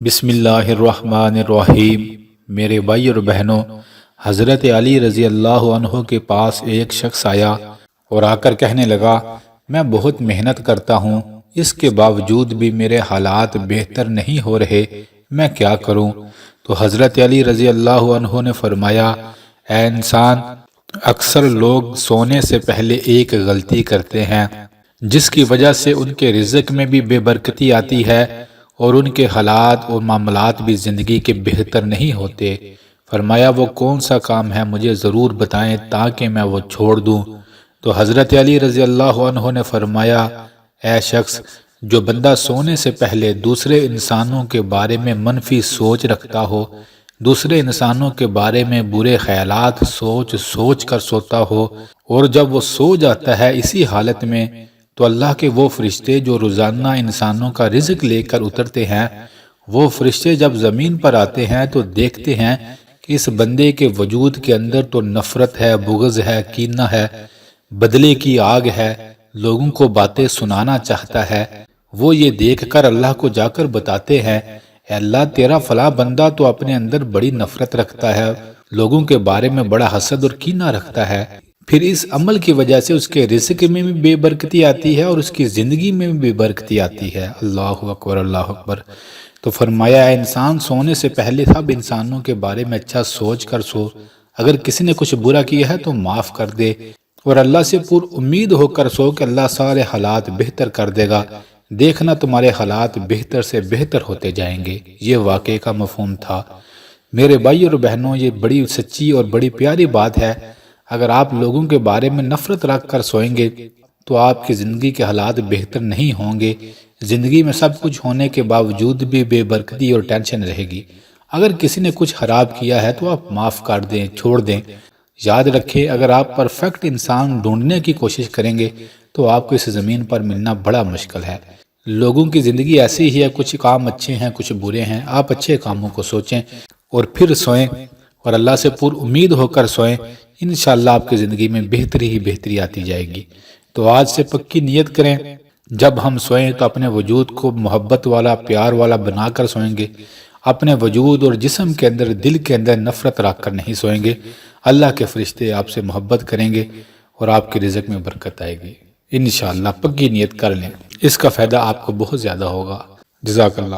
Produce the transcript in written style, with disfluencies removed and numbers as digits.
بسم اللہ الرحمن الرحیم۔ میرے بھائی اور بہنوں، حضرت علی رضی اللہ عنہ کے پاس ایک شخص آیا اور آ کر کہنے لگا، میں بہت محنت کرتا ہوں، اس کے باوجود بھی میرے حالات بہتر نہیں ہو رہے، میں کیا کروں؟ تو حضرت علی رضی اللہ عنہ نے فرمایا، اے انسان، اکثر لوگ سونے سے پہلے ایک غلطی کرتے ہیں جس کی وجہ سے ان کے رزق میں بھی بے برکتی آتی ہے اور ان کے حالات اور معاملات بھی زندگی کے بہتر نہیں ہوتے۔ فرمایا، وہ کون سا کام ہے مجھے ضرور بتائیں تاکہ میں وہ چھوڑ دوں۔ تو حضرت علی رضی اللہ عنہ نے فرمایا، اے شخص، جو بندہ سونے سے پہلے دوسرے انسانوں کے بارے میں منفی سوچ رکھتا ہو، دوسرے انسانوں کے بارے میں برے خیالات سوچ کر سوتا ہو، اور جب وہ سو جاتا ہے اسی حالت میں، تو اللہ کے وہ فرشتے جو روزانہ انسانوں کا رزق لے کر اترتے ہیں، وہ فرشتے جب زمین پر آتے ہیں تو دیکھتے ہیں کہ اس بندے کے وجود کے اندر تو نفرت ہے، بغض ہے، کینہ ہے، بدلے کی آگ ہے، لوگوں کو باتیں سنانا چاہتا ہے۔ وہ یہ دیکھ کر اللہ کو جا کر بتاتے ہیں، اے اللہ، تیرا فلاں بندہ تو اپنے اندر بڑی نفرت رکھتا ہے، لوگوں کے بارے میں بڑا حسد اور کینہ رکھتا ہے، پھر اس عمل کی وجہ سے اس کے رزق میں بھی بے برکتی آتی ہے اور اس کی زندگی میں بھی بے برکتی آتی ہے۔ اللہ اکبر، اللہ اکبر۔ تو فرمایا، اے انسان، سونے سے پہلے سب انسانوں کے بارے میں اچھا سوچ کر سو، اگر کسی نے کچھ برا کیا ہے تو معاف کر دے، اور اللہ سے پر امید ہو کر سو کہ اللہ سارے حالات بہتر کر دے گا، دیکھنا تمہارے حالات بہتر سے بہتر ہوتے جائیں گے۔ یہ واقعے کا مفہوم تھا۔ میرے بھائی اور بہنوں، یہ بڑی سچی اور بڑی پیاری بات ہے۔ اگر آپ لوگوں کے بارے میں نفرت رکھ کر سوئیں گے تو آپ کی زندگی کے حالات بہتر نہیں ہوں گے، زندگی میں سب کچھ ہونے کے باوجود بھی بے برکتی اور ٹینشن رہے گی۔ اگر کسی نے کچھ خراب کیا ہے تو آپ معاف کر دیں، چھوڑ دیں۔ یاد رکھیں، اگر آپ پرفیکٹ انسان ڈھونڈنے کی کوشش کریں گے تو آپ کو اس زمین پر ملنا بڑا مشکل ہے۔ لوگوں کی زندگی ایسی ہی ہے، کچھ کام اچھے ہیں، کچھ برے ہیں۔ آپ اچھے کاموں کو سوچیں اور پھر سوئیں، اور اللہ سے پر امید ہو کر سوئیں، انشاءاللہ آپ کی زندگی میں بہتری ہی بہتری آتی جائے گی۔ تو آج سے پکی نیت کریں، جب ہم سوئیں تو اپنے وجود کو محبت والا، پیار والا بنا کر سوئیں گے۔ اپنے وجود اور جسم کے اندر، دل کے اندر نفرت رکھ کر نہیں سوئیں گے۔ اللہ کے فرشتے آپ سے محبت کریں گے اور آپ کے رزق میں برکت آئے گی۔ انشاءاللہ پکی نیت کر لیں، اس کا فائدہ آپ کو بہت زیادہ ہوگا۔ جزاک اللہ۔